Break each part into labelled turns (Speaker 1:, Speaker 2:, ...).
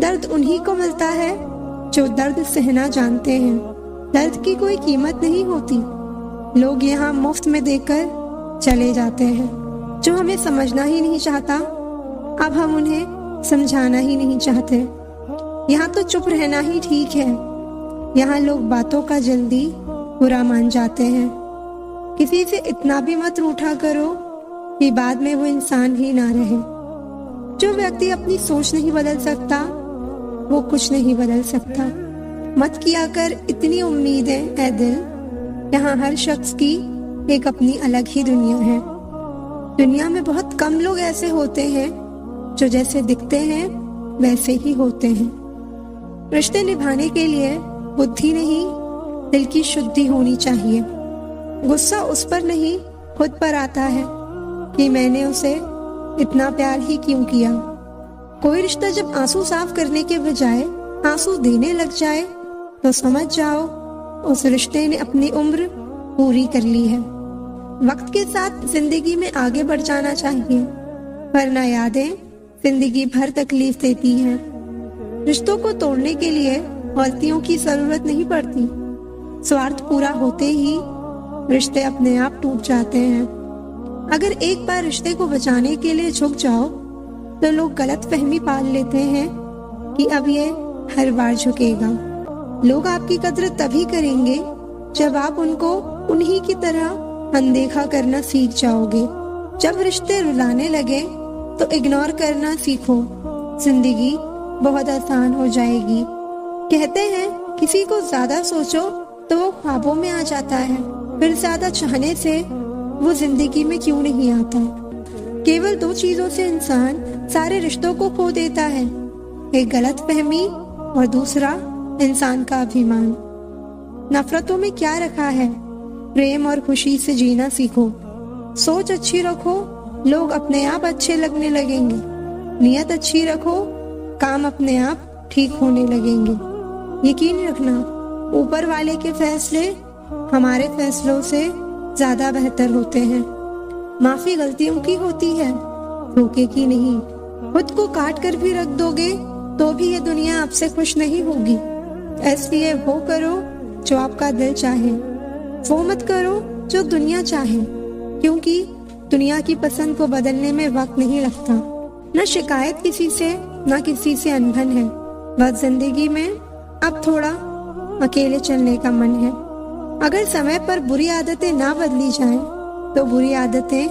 Speaker 1: दर्द उन्हीं को मिलता है जो दर्द सहना जानते हैं। दर्द की कोई कीमत नहीं होती। लोग यहाँ मुफ्त में देकर चले जाते हैं। जो हमें समझना ही नहीं चाहता, अब हम उन्हें समझाना ही नहीं चाहते। यहाँ तो चुप रहना ही ठीक है। यहाँ लोग बातों का जल्दी बुरा मान जाते हैं। किसी से इतना भी मत रूठा करो कि बाद में वो इंसान ही ना रहे। जो व्यक्ति अपनी सोच नहीं बदल सकता, वो कुछ नहीं बदल सकता। मत किया कर इतनी उम्मीदें ऐ दिल। यहाँ हर शख्स की एक अपनी अलग ही दुनिया है। दुनिया में बहुत कम लोग ऐसे होते हैं जो जैसे दिखते हैं वैसे ही होते हैं। रिश्ते निभाने के लिए बुद्धि नहीं, दिल की शुद्धि होनी चाहिए। गुस्सा उस पर नहीं, खुद पर आता है कि मैंने उसे इतना प्यार ही क्यों किया। कोई रिश्ता जब आंसू साफ करने के बजाय आंसू देने लग जाए तो समझ जाओ उस रिश्ते ने अपनी उम्र पूरी कर ली है। वक्त के साथ जिंदगी में आगे बढ़ जाना चाहिए, वरना यादें जिंदगी भर तकलीफ देती हैं। रिश्तों को तोड़ने के लिए गलतियों की जरूरत नहीं पड़ती। स्वार्थ पूरा होते ही रिश्ते अपने आप टूट जाते हैं। अगर एक बार रिश्ते को बचाने के लिए झुक जाओ तो लोग गलत फहमी पाल लेते हैं कि अब ये हर बार झुकेगा। लोग आपकी कद्र तभी करेंगे जब आप उनको उन्हीं की तरह अनदेखा करना सीख जाओगे। जब रिश्ते रुलाने लगे तो इग्नोर करना सीखो। जिंदगी बहुत आसान हो जाएगी। कहते हैं किसी को ज्यादा सोचो तो वो ख्वाबों में आ जाता है, फिर ज्यादा चाहने से वो जिंदगी में क्यों नहीं आता। केवल दो चीजों से इंसान सारे रिश्तों को खो देता है, एक गलत फहमी और दूसरा इंसान का अभिमान। नफरतों में क्या रखा है, प्रेम और खुशी से जीना सीखो। सोच अच्छी रखो, लोग अपने आप अच्छे लगने लगेंगे। नियत अच्छी रखो, काम अपने आप ठीक होने लगेंगे। यकीन रखना, ऊपर वाले के फैसले हमारे फैसलों से ज्यादा बेहतर होते हैं। माफी गलतियों की होती है, धोखे की नहीं। खुद को काट कर भी रख दोगे तो भी ये दुनिया आपसे खुश नहीं होगी। इसलिए वो करो जो आपका दिल चाहे, वो मत करो जो दुनिया चाहे, क्योंकि दुनिया की पसंद को बदलने में वक्त नहीं लगता। न शिकायत किसी से, न किसी से अनबन है। बस जिंदगी में अब थोड़ा अकेले चलने का मन है। अगर समय पर बुरी आदतें ना बदली जाएं, तो बुरी आदतें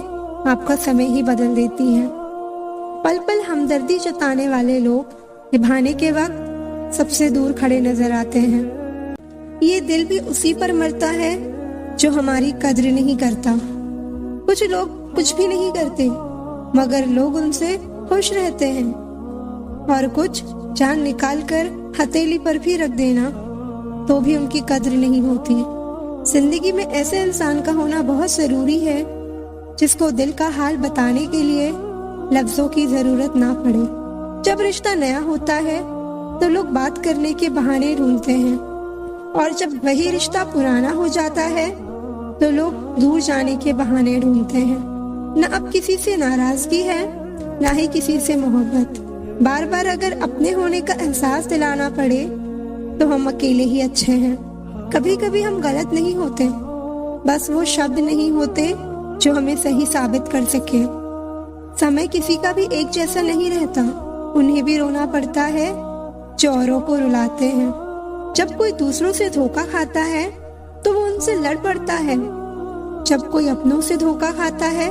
Speaker 1: आपका समय ही बदल देती हैं। पल पल हमदर्दी जताने वाले लोग निभाने के वक्त सबसे दूर खड़े नजर आते हैं। ये दिल भी उसी पर मरता है जो हमारी कद्र नहीं करता। कुछ लोग कुछ भी नहीं करते मगर लोग उनसे खुश रहते हैं, और कुछ जान निकाल कर हथेली पर भी रख देना तो भी उनकी कद्र नहीं होती। जिंदगी में ऐसे इंसान का होना बहुत जरूरी है जिसको दिल का हाल बताने के लिए लफ्जों की जरूरत ना पड़े। जब रिश्ता नया होता है तो लोग बात करने के बहाने ढूंढते हैं, और जब वही रिश्ता पुराना हो जाता है तो लोग दूर जाने के बहाने ढूंढते हैं। न अब किसी से नाराजगी है, ना ही किसी से मोहब्बत। बार बार अगर अपने होने का एहसास दिलाना पड़े तो हम अकेले ही अच्छे हैं। कभी कभी हम गलत नहीं होते, बस वो शब्द नहीं होते जो हमें सही साबित कर सके। समय किसी का भी एक जैसा नहीं रहता, उन्हें भी रोना पड़ता है जो औरों को रुलाते हैं। जब कोई दूसरों से धोखा खाता है तो वो उनसे लड़ पड़ता है। जब कोई अपनों से धोखा खाता है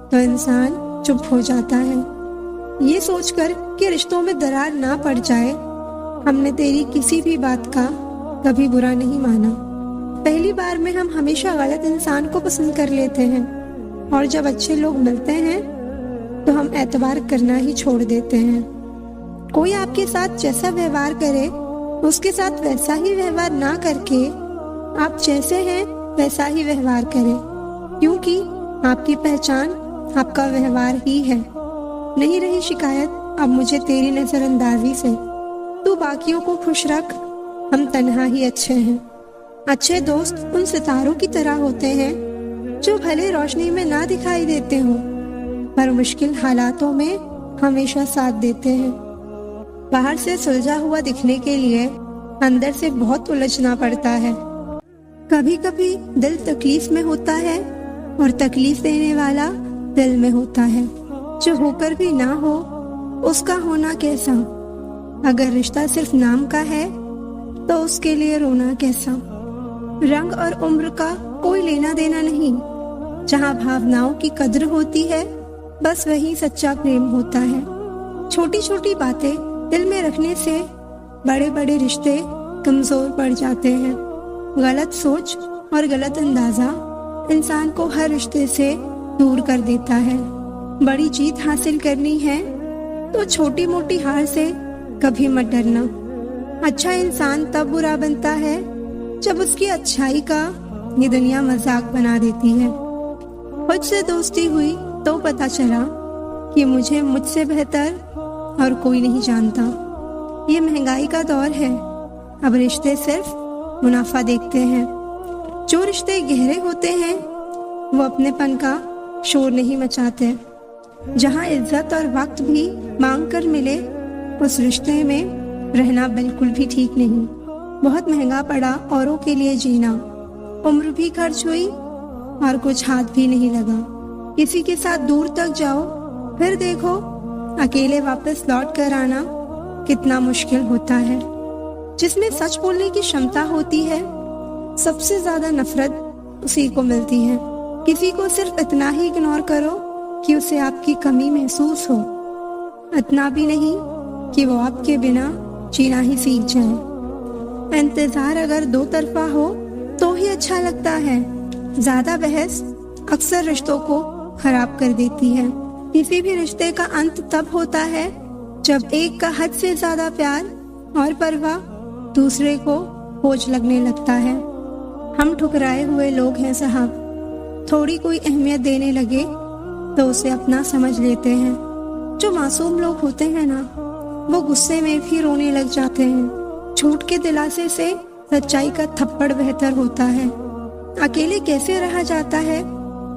Speaker 1: तो इंसान चुप हो जाता है, ये सोचकर कि रिश्तों में दरार ना पड़ जाए। हमने तेरी किसी भी बात का कभी बुरा नहीं माना। पहली बार में हम हमेशा गलत इंसान को पसंद कर लेते हैं, और जब अच्छे लोग मिलते हैं तो हम एतबार करना ही छोड़ देते हैं। कोई आपके साथ जैसा व्यवहार करे उसके साथ वैसा ही व्यवहार ना करके आप जैसे हैं वैसा ही व्यवहार करें, क्योंकि आपकी पहचान आपका व्यवहार ही है। नहीं रही शिकायत अब मुझे तेरी नजरअंदाजी से। तू बाकियों को खुश रख, हम तन्हा ही अच्छे हैं। अच्छे दोस्त उन सितारों की तरह होते हैं जो भले रोशनी में ना दिखाई देते हो पर मुश्किल हालातों में हमेशा साथ देते हैं। बाहर से सुलझा हुआ दिखने के लिए अंदर से बहुत उलझना पड़ता है। कभी कभी दिल तकलीफ में होता है और तकलीफ देने वाला दिल में होता है। जो होकर भी ना हो उसका होना कैसा। अगर रिश्ता सिर्फ नाम का है तो उसके लिए रोना कैसा। रंग और उम्र का कोई लेना देना नहीं। जहाँ भावनाओं की कद्र होती है बस वही सच्चा प्रेम होता है। छोटी छोटी बातें दिल में रखने से बड़े बड़े रिश्ते कमजोर पड़ जाते हैं। गलत सोच और गलत अंदाजा इंसान को हर रिश्ते से दूर कर देता है। बड़ी जीत हासिल करनी है तो छोटी मोटी हार से कभी मत डरना। अच्छा इंसान तब बुरा बनता है जब उसकी अच्छाई का ये दुनिया मजाक बना देती है। खुद से दोस्ती हुई तो पता चला कि मुझे मुझसे बेहतर और कोई नहीं जानता। ये महंगाई का दौर है, अब रिश्ते सिर्फ मुनाफा देखते हैं। जो रिश्ते गहरे होते हैं वो अपनेपन का शोर नहीं मचाते। जहाँ इज्जत और वक्त भी मांग कर मिले उस रिश्ते में रहना बिल्कुल भी ठीक नहीं। बहुत महंगा पड़ा औरों के लिए जीना। उम्र भी खर्च हुई और कुछ हाथ भी नहीं लगा। किसी के साथ दूर तक जाओ फिर देखो अकेले वापस लौट कर आना कितना मुश्किल होता है। जिसमें सच बोलने की क्षमता होती है सबसे ज्यादा नफरत उसी को मिलती है। किसी को सिर्फ इतना ही इग्नोर करो कि उसे आपकी कमी महसूस हो, इतना भी नहीं कि वो आपके बिना जीना ही सीख जाए। इंतजार अगर दो तरफा हो तो ही अच्छा लगता है। ज्यादा बहस अक्सर रिश्तों को खराब कर देती है। किसी भी रिश्ते का अंत तब होता है जब एक का हद से ज्यादा प्यार और परवाह दूसरे को बोझ लगने लगता है। हम ठुकराए हुए लोग हैं साहब। थोड़ी कोई अहमियत देने लगे तो उसे अपना समझ लेते हैं। जो मासूम लोग होते हैं ना वो गुस्से में भी रोने लग जाते हैं। झूठ के दिलासे से सच्चाई का थप्पड़ बेहतर होता है। अकेले कैसे रहा जाता है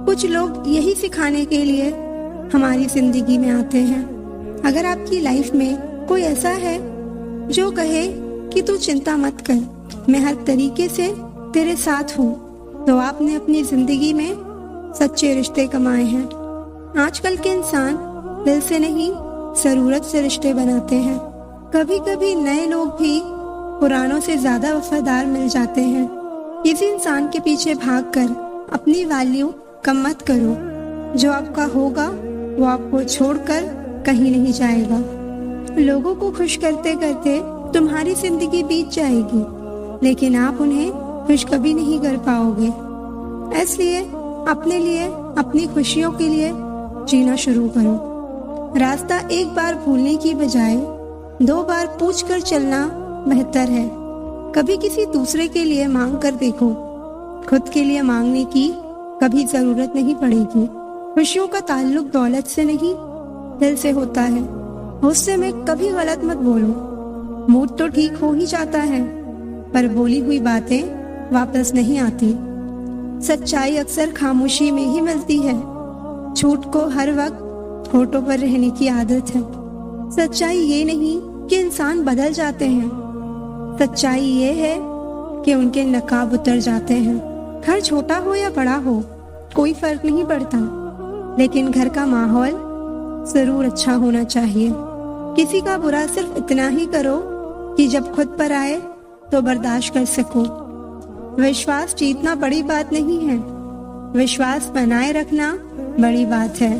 Speaker 1: कुछ लोग यही सिखाने के लिए हमारी जिंदगी में आते हैं। अगर आपकी लाइफ में कोई ऐसा है जो कहे कि तू चिंता मत कर, मैं हर तरीके से तेरे साथ हूँ, तो आपने अपनी जिंदगी में सच्चे रिश्ते कमाए हैं। आजकल के इंसान दिल से नहीं जरूरत से रिश्ते बनाते हैं। कभी कभी नए लोग भी पुरानों से ज्यादा वफादार मिल जाते हैं। किसी इंसान के पीछे भागकर अपनी वैल्यू कम मत करो। जो आपका होगा वो आपको छोड़कर कहीं नहीं जाएगा। लोगों को खुश करते करते तुम्हारी जिंदगी बीत जाएगी लेकिन आप उन्हें खुश कभी नहीं कर पाओगे। इसलिए अपने लिए अपनी खुशियों के लिए जीना शुरू करो। रास्ता एक बार भूलने की बजाय 2 बार पूछकर चलना बेहतर है। कभी किसी दूसरे के लिए मांग कर देखो, खुद के लिए मांगने की कभी जरूरत नहीं पड़ेगी। खुशियों का ताल्लुक दौलत से नहीं दिल से होता है। गुस्से में कभी गलत मत बोलो। मूड तो ठीक हो ही जाता है पर बोली हुई बातें वापस नहीं आती। सच्चाई अक्सर खामोशी में ही मिलती है। झूठ को हर वक्त होठों पर रहने की आदत है। सच्चाई ये नहीं कि इंसान बदल जाते हैं, सच्चाई ये है कि उनके नकाब उतर जाते हैं। घर छोटा हो या बड़ा हो कोई फर्क नहीं पड़ता, लेकिन घर का माहौल जरूर अच्छा होना चाहिए। किसी का बुरा सिर्फ इतना ही करो कि जब खुद पर आए तो बर्दाश्त कर सको। विश्वास जीतना बड़ी बात नहीं है, विश्वास बनाए रखना बड़ी बात है।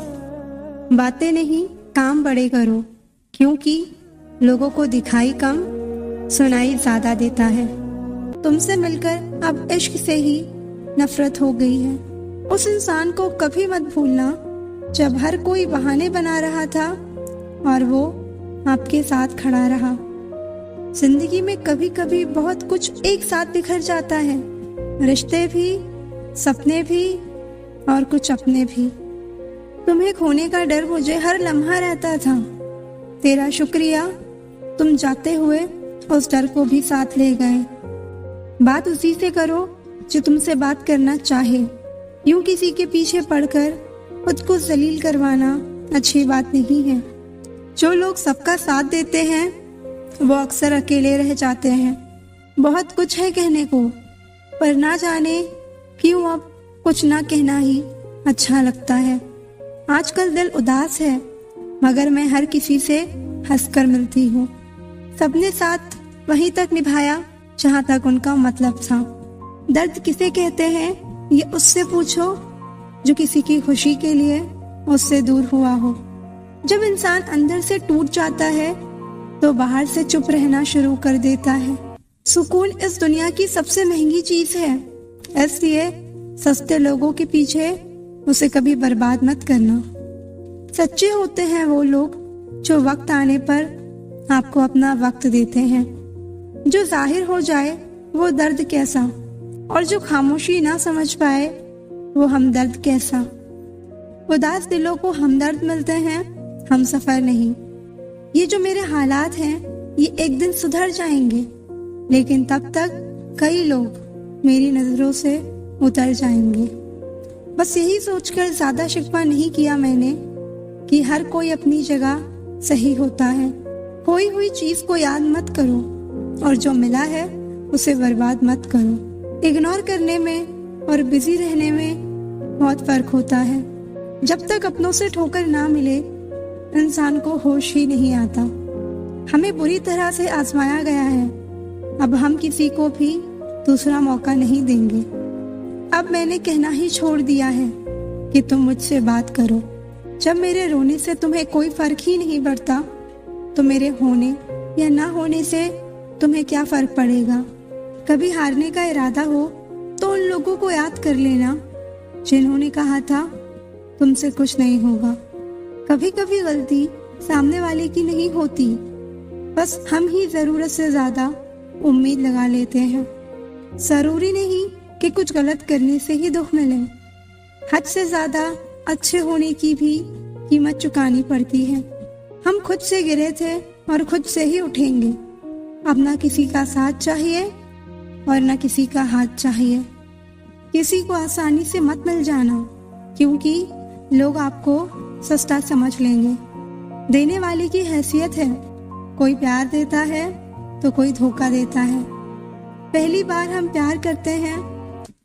Speaker 1: बातें नहीं काम बड़े करो, क्योंकि लोगों को दिखाई कम सुनाई ज्यादा देता है। तुमसे मिलकर अब इश्क से ही नफरत हो गई है। उस इंसान को कभी मत भूलना जब हर कोई बहाने बना रहा था और वो आपके साथ खड़ा रहा। जिंदगी में कभी कभी बहुत कुछ एक साथ बिखर जाता है, रिश्ते भी, सपने भी और कुछ अपने भी। तुम्हें खोने का डर मुझे हर लम्हा रहता था। तेरा शुक्रिया, तुम जाते हुए उस डर को भी साथ ले गए। बात उसी से करो जो तुमसे बात करना चाहे। यूं किसी के पीछे पड़कर खुद को जलील करवाना अच्छी बात नहीं है। जो लोग सबका साथ देते हैं वो अक्सर अकेले रह जाते हैं। बहुत कुछ है कहने को, पर ना जाने क्यों अब कुछ ना कहना ही अच्छा लगता है। आजकल दिल उदास है, मगर मैं हर किसी से हंसकर मिलती हूँ। सबने साथ वहीं तक निभाया जहाँ तक उनका मतलब था। दर्द किसे कहते हैं ये उससे पूछो जो किसी की खुशी के लिए उससे दूर हुआ हो। जब इंसान अंदर से टूट जाता है तो बाहर से चुप रहना शुरू कर देता है। सुकून इस दुनिया की सबसे महंगी चीज है, इसलिए सस्ते लोगों के पीछे उसे कभी बर्बाद मत करना। सच्चे होते हैं वो लोग जो वक्त आने पर आपको अपना वक्त देते हैं। जो जाहिर हो जाए वो दर्द कैसा, और जो खामोशी ना समझ पाए वो हमदर्द कैसा। उदास दिलों को हमदर्द मिलते हैं, हम सफर नहीं। ये जो मेरे हालात हैं ये एक दिन सुधर जाएंगे, लेकिन तब तक कई लोग मेरी नजरों से उतर जाएंगे। बस यही सोचकर ज्यादा शिकवा नहीं किया मैंने कि हर कोई अपनी जगह सही होता है। खोई हुई चीज को याद मत करो, और जो मिला है उसे बर्बाद मत करो। इग्नोर करने में और बिजी रहने में बहुत फर्क होता है। जब तक अपनों से ठोकर ना मिले इंसान को होश ही नहीं आता। हमें बुरी तरह से आजमाया गया है, अब हम किसी को भी दूसरा मौका नहीं देंगे। अब मैंने कहना ही छोड़ दिया है कि तुम मुझसे बात करो। जब मेरे रोने से तुम्हें कोई फर्क ही नहीं पड़ता तो मेरे होने या ना होने से तुम्हें क्या फर्क पड़ेगा। कभी हारने का इरादा हो तो उन लोगों को याद कर लेना जिन्होंने कहा था तुमसे कुछ नहीं होगा। कभी कभी गलती सामने वाले की नहीं होती, बस हम ही जरूरत से ज्यादा उम्मीद लगा लेते हैं। जरूरी नहीं कि कुछ गलत करने से ही दुख मिले। हद से ज्यादा अच्छे होने की भी कीमत चुकानी पड़ती है। हम खुद से गिरे थे और खुद से ही उठेंगे। अब ना किसी का साथ चाहिए और ना किसी का हाथ चाहिए। किसी को आसानी से मत मिल जाना, क्योंकि लोग आपको सस्ता समझ लेंगे। देने वाले की हैसियत है, कोई प्यार देता है तो कोई धोखा देता है। पहली बार हम प्यार करते हैं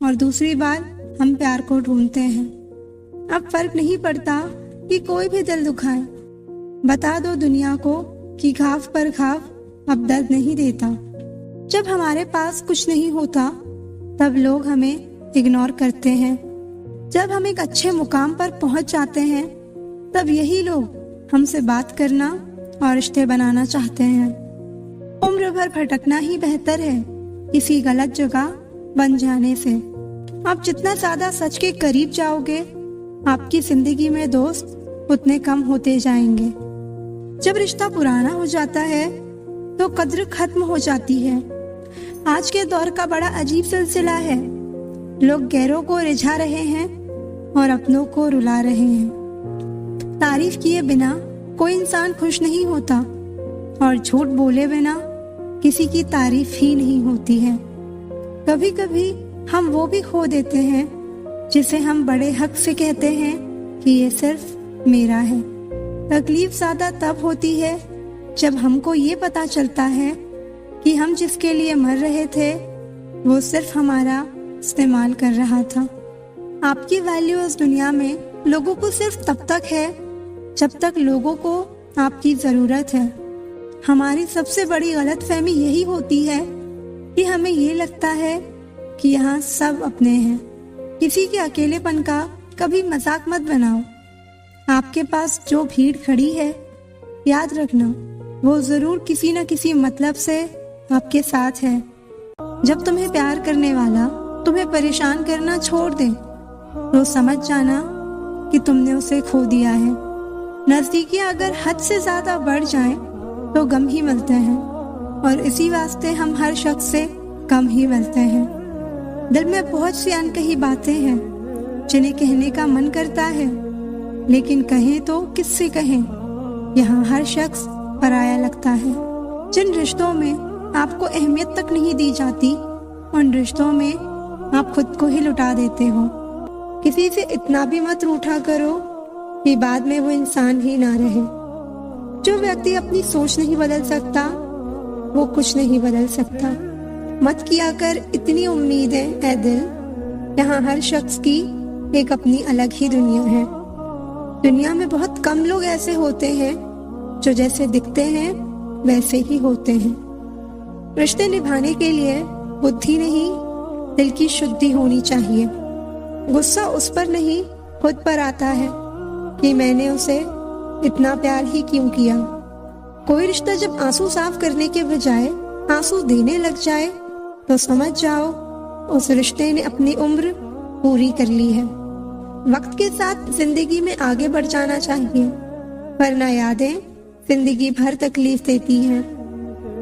Speaker 1: और दूसरी बार हम प्यार को ढूंढते हैं। अब फर्क नहीं पड़ता कि कोई भी दिल दुखाए। बता दो दुनिया को कि घाव पर घाव अब दर्द नहीं देता। जब हमारे पास कुछ नहीं होता तब लोग हमें इग्नोर करते हैं। जब हम एक अच्छे मुकाम पर पहुंच जाते हैं तब यही लोग हमसे बात करना और रिश्ते बनाना चाहते हैं। उम्र भर भटकना ही बेहतर है किसी गलत जगह बन जाने से। आप जितना ज्यादा सच के करीब जाओगे आपकी जिंदगी में दोस्त उतने कम होते जाएंगे। जब रिश्ता पुराना हो जाता है तो कद्र खत्म हो जाती है। आज के दौर का बड़ा अजीब सिलसिला है। लोग गैरों को रिझा रहे हैं और अपनों को रुला रहे हैं। तारीफ किए बिना कोई इंसान खुश नहीं होता और झूठ बोले बिना किसी की तारीफ ही नहीं होती है। कभी कभी हम वो भी खो देते हैं जिसे हम बड़े हक से कहते हैं कि ये सिर्फ मेरा है। तकलीफ ज्यादा तब होती है जब हमको ये पता चलता है कि हम जिसके लिए मर रहे थे वो सिर्फ हमारा इस्तेमाल कर रहा था। आपकी वैल्यू इस दुनिया में लोगों को सिर्फ तब तक है जब तक लोगों को आपकी जरूरत है। हमारी सबसे बड़ी गलतफहमी यही होती है कि हमें ये लगता है कि यहाँ सब अपने हैं। किसी के अकेलेपन का कभी मजाक मत बनाओ। आपके पास जो भीड़ खड़ी है याद रखना वो जरूर किसी न किसी मतलब से आपके साथ है। जब तुम्हें प्यार करने वाला तुम्हें परेशान करना छोड़ दे तो समझ जाना कि तुमने उसे खो दिया है। नजदीकियां अगर हद से ज्यादा बढ़ जाएं तो गम ही मिलते हैं, और इसी वास्ते हम हर शख्स से कम ही मिलते हैं। दिल में बहुत सी अनकही बातें हैं जिन्हें कहने का मन करता है, लेकिन कहें तो किससे कहें। यहाँ हर शख्स पराया लगता है। जिन रिश्तों में आपको अहमियत तक नहीं दी जाती उन रिश्तों में आप खुद को ही लुटा देते हो। किसी से इतना भी मत रूठा करो कि बाद में वो इंसान ही ना रहे। जो व्यक्ति अपनी सोच नहीं बदल सकता वो कुछ नहीं बदल सकता। मत किया कर इतनी उम्मीदें ऐ दिल, यहाँ हर शख्स की एक अपनी अलग ही दुनिया है। दुनिया में बहुत कम लोग ऐसे होते हैं जो जैसे दिखते हैं वैसे ही होते हैं। रिश्ते निभाने के लिए बुद्धि नहीं, दिल की शुद्धि होनी चाहिए। गुस्सा उस पर नहीं, खुद पर आता है कि मैंने उसे इतना प्यार ही क्यों किया। कोई रिश्ता जब आंसू साफ करने के बजाय आंसू देने लग जाए तो समझ जाओ उस रिश्ते ने अपनी उम्र पूरी कर ली है। वक्त के साथ जिंदगी में आगे बढ़ जाना चाहिए, वरना यादें जिंदगी भर तकलीफ देती हैं।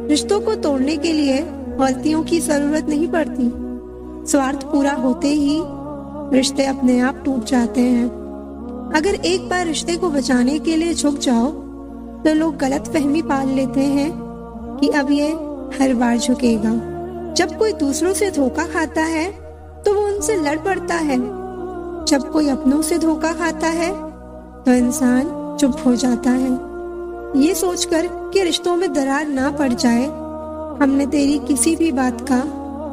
Speaker 1: रिश्तों को तोड़ने के लिए गलतियों की जरूरत नहीं पड़ती। स्वार्थ पूरा होते ही रिश्ते अपने आप टूट जाते हैं। अगर एक बार रिश्ते को बचाने के लिए झुक जाओ तो लोग गलत फहमी पाल लेते हैं कि अब ये हर बार झुकेगा। जब कोई दूसरों से धोखा खाता है तो वो उनसे लड़ पड़ता है। जब कोई अपनों से धोखा खाता है तो इंसान चुप हो जाता है, ये सोचकर कि रिश्तों में दरार ना पड़ जाए। हमने तेरी किसी भी बात का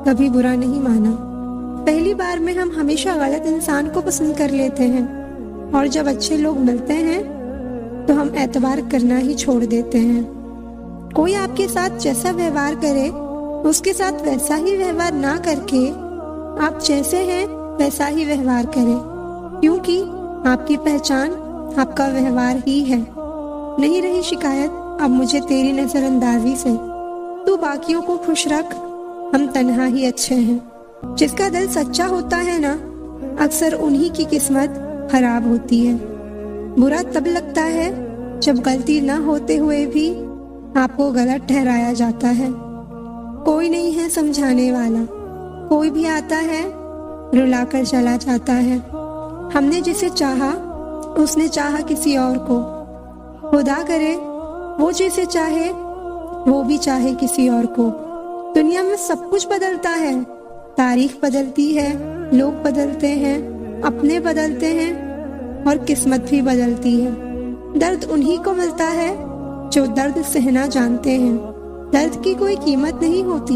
Speaker 1: कभी बुरा नहीं माना। पहली बार में हम हमेशा गलत इंसान को पसंद कर लेते हैं और जब अच्छे लोग मिलते हैं तो हम एतबार करना ही छोड़ देते हैं। कोई आपके साथ जैसा व्यवहार करे उसके साथ वैसा ही व्यवहार ना करके आप जैसे हैं वैसा ही व्यवहार करें, क्योंकि आपकी पहचान आपका व्यवहार ही है। नहीं रही शिकायत अब मुझे तेरी नजरअंदाजी से। तू बाकियों को खुश रख, हम तन्हा ही अच्छे हैं। जिसका दिल सच्चा होता है ना, अक्सर उन्हीं की किस्मत खराब होती है। बुरा तब लगता है जब गलती ना होते हुए भी आपको गलत ठहराया जाता है। कोई नहीं है समझाने वाला, कोई भी आता है रुलाकर चला जाता है। हमने जिसे चाहा उसने चाहा किसी और को। खुदा करे वो जिसे चाहे वो भी चाहे किसी और को। दुनिया में सब कुछ बदलता है, तारीख बदलती है, लोग बदलते हैं, अपने बदलते हैं और किस्मत भी बदलती है। दर्द उन्हीं को मिलता है जो दर्द सहना जानते हैं। दर्द की कोई कीमत नहीं होती,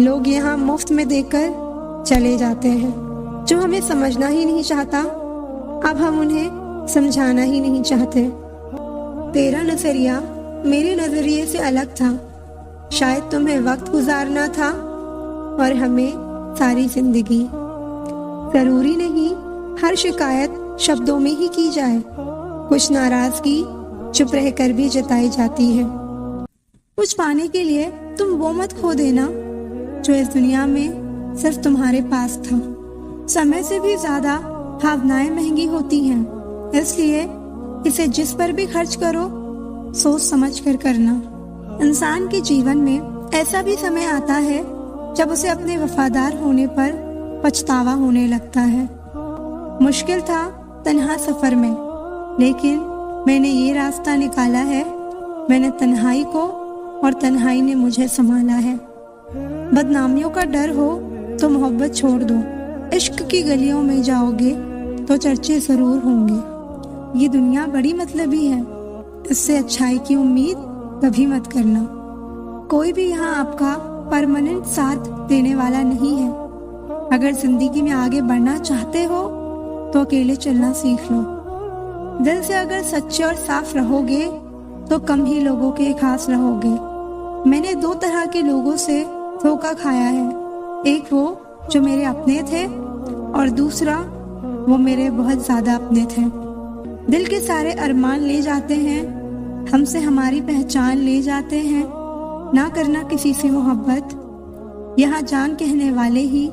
Speaker 1: लोग यहाँ मुफ्त में देकर चले जाते हैं। जो हमें समझना ही नहीं चाहता, अब हम उन्हें समझाना ही नहीं चाहते। तेरा नजरिया मेरे नजरिए से अलग था, शायद तुम्हें वक्त गुजारना था और हमें सारी जिंदगी। जरूरी नहीं हर शिकायत शब्दों में ही की जाए, कुछ नाराजगी चुप रहकर भी जताई जाती है। कुछ पाने के लिए तुम वो मत खो देना जो इस दुनिया में सिर्फ तुम्हारे पास था। समय से भी ज्यादा भावनाएं महंगी होती हैं, इसलिए इसे जिस पर भी खर्च करो सोच समझ कर करना। इंसान के जीवन में ऐसा भी समय आता है जब उसे अपने वफादार होने पर पछतावा होने लगता है। मुश्किल था तन्हा सफर में, लेकिन मैंने ये रास्ता निकाला है। मैंने तन्हाई को और तन्हाई ने मुझे संभाला है। बदनामियों का डर हो तो मोहब्बत छोड़ दो। इश्क की गलियों में जाओगे तो चर्चे जरूर होंगे। ये दुनिया बड़ी मतलबी है, इससे अच्छाई की उम्मीद कभी मत करना। कोई भी यहाँ आपका परमानेंट साथ देने वाला नहीं है। अगर जिंदगी में आगे बढ़ना चाहते हो तो अकेले चलना सीख लो। दिल से अगर सच्चे और साफ रहोगे तो कम ही लोगों के खास रहोगे। मैंने दो तरह के लोगों से धोखा खाया है, एक वो जो मेरे अपने थे और दूसरा वो मेरे बहुत ज्यादा अपने थे। दिल के सारे अरमान ले जाते हैं, हमसे हमारी पहचान ले जाते हैं। ना करना किसी से मोहब्बत, यहाँ जान कहने वाले ही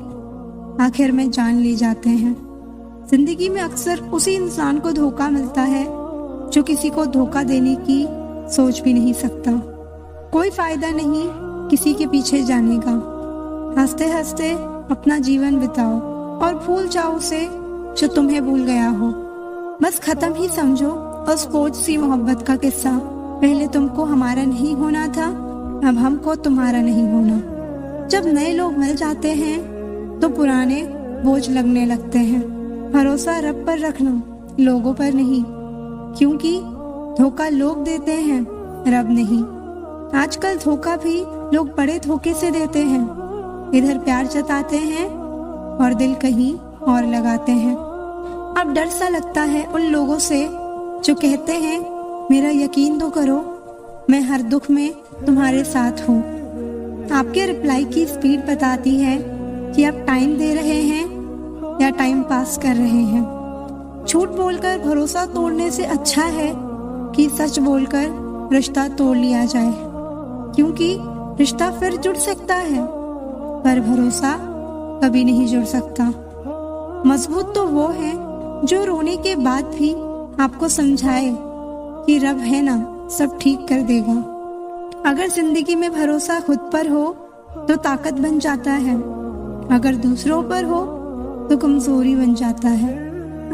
Speaker 1: आखिर में जान ले जाते हैं। जिंदगी में अक्सर उसी इंसान को धोखा मिलता है जो किसी को धोखा देने की सोच भी नहीं सकता। कोई फायदा नहीं किसी के पीछे जाने का। हंसते हंसते अपना जीवन बिताओ और भूल जाओ उसे जो तुम्हें भूल गया हो। बस खत्म ही समझो उस बोझ सी मोहब्बत का किस्सा। पहले तुमको हमारा नहीं होना था, अब हमको तुम्हारा नहीं होना। जब नए लोग मिल जाते हैं तो पुराने बोझ लगने लगते हैं। भरोसा रब पर रखना, लोगों पर नहीं, क्योंकि धोखा लोग देते हैं, रब नहीं। आजकल धोखा भी लोग बड़े धोखे से देते हैं। इधर प्यार जताते हैं और दिल कहीं और लगाते हैं। अब डर सा लगता है उन लोगों से जो कहते हैं मेरा यकीन तो करो, मैं हर दुख में तुम्हारे साथ हूँ। आपके रिप्लाई की स्पीड बताती है कि आप टाइम दे रहे हैं या टाइम पास कर रहे हैं। झूठ बोलकर भरोसा तोड़ने से अच्छा है कि सच बोलकर रिश्ता तोड़ लिया जाए, क्योंकि रिश्ता फिर जुड़ सकता है पर भरोसा कभी नहीं जुड़ सकता। मजबूत तो वो है जो रोने के बाद भी आपको समझाए कि रब है ना, सब ठीक कर देगा। अगर जिंदगी में भरोसा खुद पर हो तो ताकत बन जाता है, अगर दूसरों पर हो तो कमजोरी बन जाता है।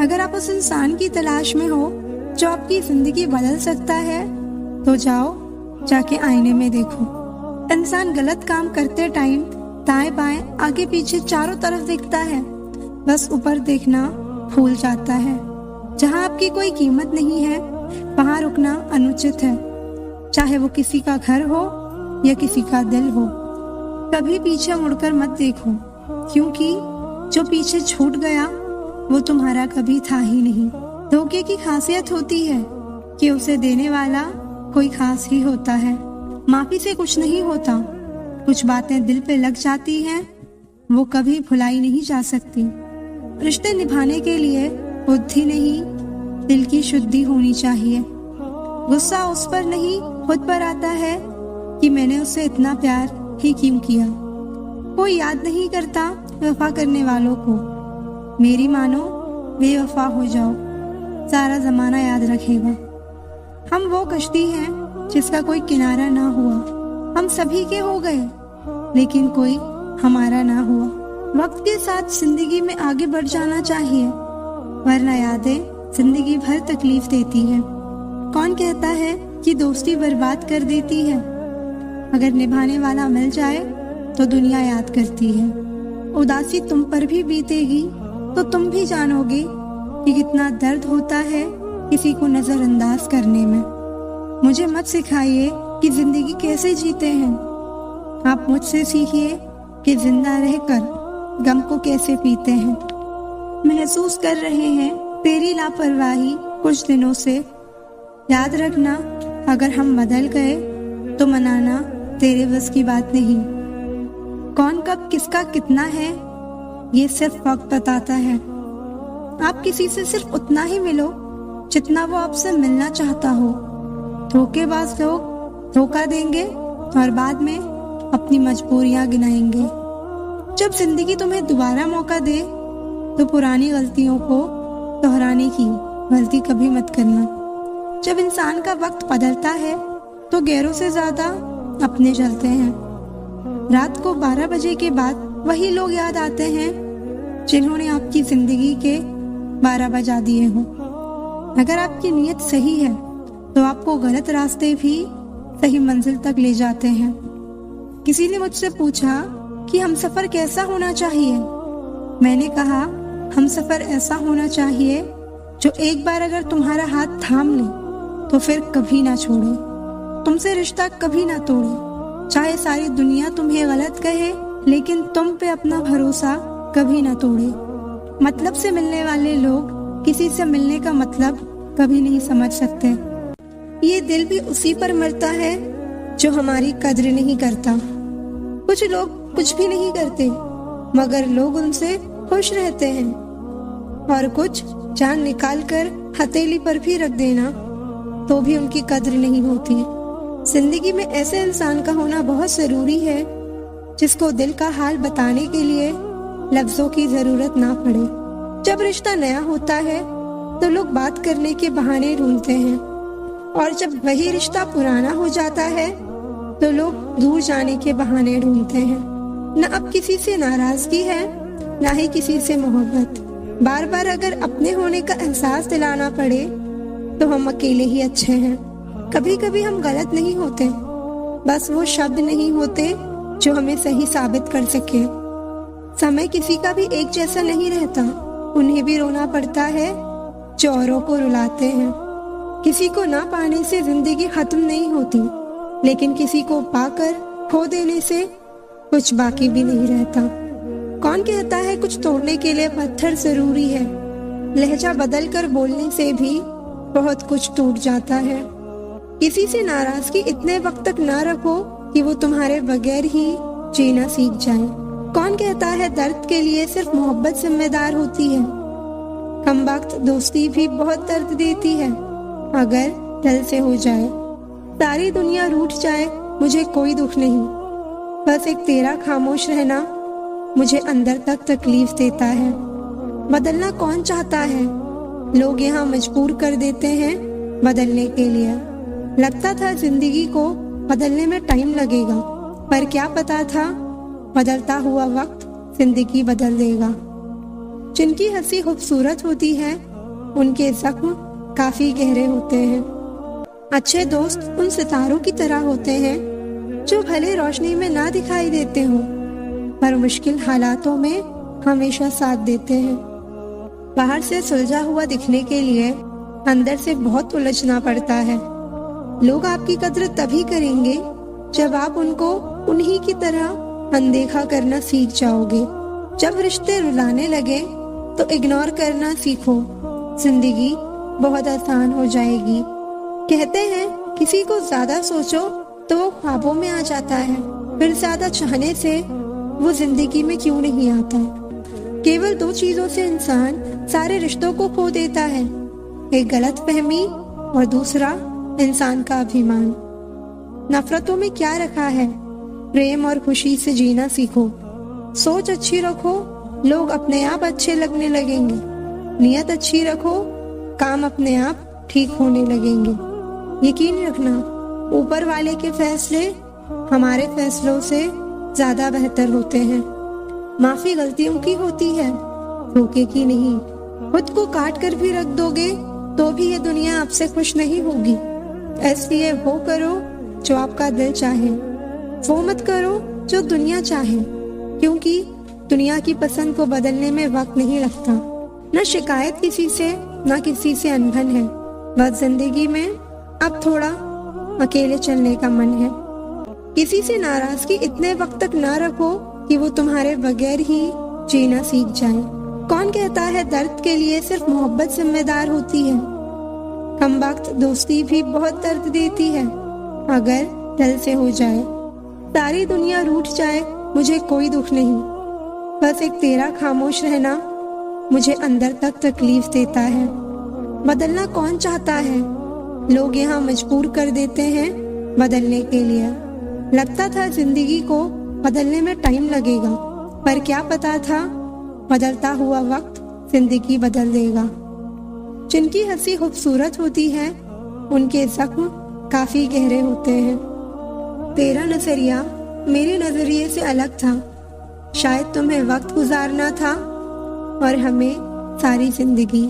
Speaker 1: अगर आप उस इंसान की तलाश में हो जो आपकी जिंदगी बदल सकता है तो जाओ, जाके आईने में देखो। इंसान गलत काम करते टाइम दाएं बाएं आगे पीछे चारों तरफ देखता है, बस ऊपर देखना भूल जाता है। जहाँ आपकी कोई कीमत नहीं है वहाँ रुकना अनुचित है, चाहे वो किसी का घर हो या किसी का दिल हो। कभी पीछे मुड़कर मत देखो, क्योंकि जो पीछे छूट गया वो तुम्हारा कभी था ही नहीं। धोखे की खासियत होती है कि उसे देने वाला कोई खास ही होता है। माफी से कुछ नहीं होता, कुछ बातें दिल पे लग जाती हैं, वो कभी भुलाई नहीं जा सकती। रिश्ते निभाने के लिए बुद्धि नहीं, दिल की शुद्धि होनी चाहिए। गुस्सा उस पर नहीं, खुद पर आता है कि मैंने उसे इतना प्यार ही क्यों किया। कोई याद नहीं करता वफा करने वालों को। मेरी मानो बेवफा हो जाओ, सारा जमाना याद रखेगा। हम वो कश्ती हैं जिसका कोई किनारा ना हुआ। हम सभी के हो गए लेकिन कोई हमारा ना हुआ। वक्त के साथ जिंदगी में आगे बढ़ जाना चाहिए, वरना यादें जिंदगी भर तकलीफ देती है। कौन कहता है कि दोस्ती बर्बाद कर देती है? अगर निभाने वाला मिल जाए तो दुनिया याद करती है। उदासी तुम पर भी बीतेगी तो तुम भी जानोगे कि कितना दर्द होता है किसी को नजरअंदाज करने में। मुझे मत सिखाइए कि जिंदगी कैसे जीते हैं, आप मुझसे सीखिए कि जिंदा रहकर गम को कैसे पीते हैं। महसूस कर रहे हैं तेरी लापरवाही कुछ दिनों से। याद रखना, अगर हम बदल गए तो मनाना तेरे बस की बात नहीं। कौन कब किसका कितना है ये सिर्फ वक्त बताता है। आप किसी से सिर्फ उतना ही मिलो जितना वो आपसे मिलना चाहता हो। धोखेबाज लोग धोखा देंगे और बाद में अपनी मजबूरियां गिनाएंगे। जब जिंदगी तुम्हें दोबारा मौका दे तो पुरानी गलतियों को दोहराने की गलती कभी मत करना। जब इंसान का वक्त बदलता है तो गैरों से ज्यादा अपने चलते हैं। रात को 12 बजे के बाद वही लोग याद आते हैं जिन्होंने आपकी जिंदगी के 12 बजा दिए हो। अगर आपकी नीयत सही है तो आपको गलत रास्ते भी सही मंजिल तक ले जाते हैं। किसी ने मुझसे पूछा कि हमसफर कैसा होना चाहिए। मैंने कहा हमसफर ऐसा होना चाहिए जो एक बार अगर तुम्हारा हाथ थाम ले तो फिर कभी ना छोड़े, तुमसे रिश्ता कभी ना तोड़े। चाहे सारी दुनिया तुम्हें गलत कहे लेकिन तुम पे अपना भरोसा कभी ना तोड़े। मतलब से मिलने वाले लोग किसी से मिलने का मतलब कभी नहीं समझ सकते। ये दिल भी उसी पर मरता है जो हमारी कद्र नहीं करता। कुछ लोग कुछ भी नहीं करते मगर लोग उनसे खुश रहते हैं, और कुछ जान निकाल कर हथेली पर भी रख देना तो भी उनकी कद्र नहीं होती। जिंदगी में ऐसे इंसान का होना बहुत जरूरी है जिसको दिल का हाल बताने के लिए लफ्जों की जरूरत ना पड़े। जब रिश्ता नया होता है तो लोग बात करने के बहाने ढूंढते हैं, और जब वही रिश्ता पुराना हो जाता है तो लोग दूर जाने के बहाने ढूंढते हैं। न अब किसी से नाराजगी है ना ही किसी से मोहब्बत। बार बार अगर अपने होने का एहसास दिलाना पड़े तो हम अकेले ही अच्छे हैं। कभी कभी हम गलत नहीं होते, बस वो शब्द नहीं होते जो हमें सही साबित कर सके। समय किसी का भी एक जैसा नहीं रहता, उन्हें भी रोना पड़ता है जो औरों को रुलाते हैं। किसी को ना पाने से जिंदगी खत्म नहीं होती, लेकिन किसी को पाकर खो देने से कुछ बाकी भी नहीं रहता। कौन कहता है कुछ तोड़ने के लिए पत्थर जरूरी है? लहजा बदल कर बोलने से भी बहुत कुछ टूट जाता है। किसी से नाराजगी इतने वक्त तक ना रखो कि वो तुम्हारे बगैर ही जीना सीख जाए। कौन कहता है दर्द के लिए सिर्फ मोहब्बत जिम्मेदार होती है? कम वक्त दोस्ती भी बहुत दर्द देती है अगर दिल से हो जाए। सारी दुनिया रूठ जाए मुझे कोई दुख नहीं, बस एक तेरा खामोश रहना मुझे अंदर तक तकलीफ देता है। बदलना कौन चाहता है? लोग यहाँ मजबूर कर देते हैं बदलने के लिए। लगता था जिंदगी को बदलने में टाइम लगेगा, पर क्या पता था बदलता हुआ वक्त जिंदगी बदल देगा। जिनकी हंसी खूबसूरत होती है उनके जख्म काफी गहरे होते हैं। अच्छे दोस्त उन सितारों की तरह होते हैं जो भले रोशनी में ना दिखाई देते हो, पर मुश्किल हालातों में हमेशा साथ देते हैं। बाहर से सुलझा हुआ दिखने के लिए अंदर से बहुत उलझना पड़ता है। लोग आपकी कद्र तभी करेंगे जब आप उनको उन्हीं की तरह अनदेखा करना सीख जाओगे। जब रिश्ते रुलाने लगे तो इग्नोर करना सीखो, जिंदगी बहुत आसान हो जाएगी। कहते हैं किसी को ज्यादा सोचो तो वो ख्वाबों में आ जाता है, फिर ज्यादा चाहने से वो जिंदगी में क्यों नहीं आता। केवल दो चीजों से इंसान सारे रिश्तों को खो देता है, एक गलतफहमी और दूसरा इंसान का अभिमान। नफरतों में क्या रखा है? प्रेम और खुशी से जीना सीखो। सोच अच्छी रखो, लोग अपने आप अच्छे लगने लगेंगे। नियत अच्छी रखो, काम अपने आप ठीक होने लगेंगे। यकीन रखना ऊपर वाले के फैसले हमारे फैसलों से ज्यादा बेहतर होते हैं। माफी गलतियों की होती है, धोखे की नहीं। खुद को काट कर भी रख दोगे तो भी ये दुनिया आपसे खुश नहीं होगी। इसलिए वो करो जो आपका दिल चाहे, वो मत करो जो दुनिया चाहे, क्योंकि दुनिया की पसंद को बदलने में वक्त नहीं लगता। न शिकायत किसी से, न किसी से अनबन है, बस जिंदगी में अब थोड़ा अकेले चलने का मन है। किसी से नाराजगी इतने वक्त तक ना रखो कि वो तुम्हारे बगैर ही जीना सीख जाए। कौन कहता है दर्द के लिए सिर्फ मोहब्बत जिम्मेदार होती है? कम वक्त दोस्ती भी बहुत दर्द देती है अगर दिल से हो जाए। सारी दुनिया रूठ जाए मुझे कोई दुख नहीं, बस एक तेरा खामोश रहना मुझे अंदर तक तकलीफ देता है। बदलना कौन चाहता है? लोग यहाँ मजबूर कर देते हैं बदलने के लिए। लगता था जिंदगी को बदलने में टाइम लगेगा, पर क्या पता था बदलता हुआ वक्त जिंदगी बदल देगा। जिनकी हंसी खूबसूरत होती है उनके जख्म काफी गहरे होते हैं। तेरा नजरिया मेरे नजरिए से अलग था, शायद तुम्हें वक्त गुजारना था और हमें सारी जिंदगी।